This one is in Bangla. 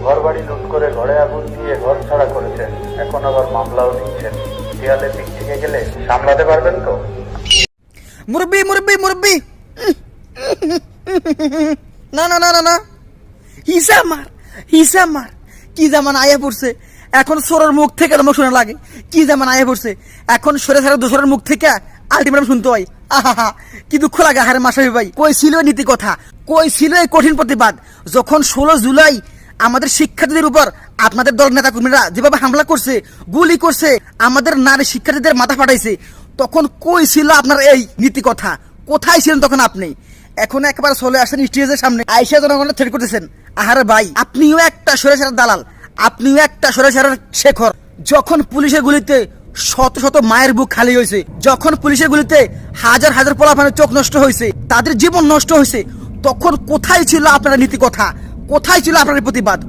ঘরবাড়ি লুট করে ঘরে আগুন দিয়ে ঘর ছাড়া করেছেন, এখন আবার মামলাও দিচ্ছেন। দেয়ালে পিঠ থেকে গেলে সামলাতে পারবেন তো? মুরব্বি মুরব্বি মুরব্বি, না না না না না, হিসাব মার। কি জামান আয়া পড়ছে এখন, সোরের মুখ থেকে তোমার শোনা লাগে। কি জামান আয়া পড়ছে এখন, সরে সারা দোসরের মুখ থেকে আলটিমেটাম শুনতে হয়। আহা, কি দুঃখ লাগে। হারে মাসাবি ভাই, কই ছিল নীতি কথা, কই ছিল এই কঠিন প্রতিবাদ, যখন 16 জুলাই আমাদের শিক্ষার্থীদের উপর আপনাদের দল নেতা কর্মীরা যেভাবে হামলা করছে, গুলি করছে, আমাদের নারী শিক্ষার্থীদের মাথা ফাটাইছে, তখন কই ছিল আপনার এই নীতি কথা? কোথায় ছিলেন তখন আপনি? এখন একবার চলে আসেন স্টেজের সামনে, আইসা জনগণের থ্রেট করতেছেন। আহারে ভাই, আপনিও একটা সরেসার দালাল, আপনিও একটা সরেসার শেখর। যখন পুলিশের গুলিতে শত শত মায়ের বুক খালি হয়েছে, যখন পুলিশের গুলিতে হাজার হাজার পোলাপানের চোখ নষ্ট হয়েছে, তাদের জীবন নষ্ট হয়েছে, তখন কোথায় ছিল আপনার নীতি কথা? কোথায় ছিল আপনার প্রতিবাদ?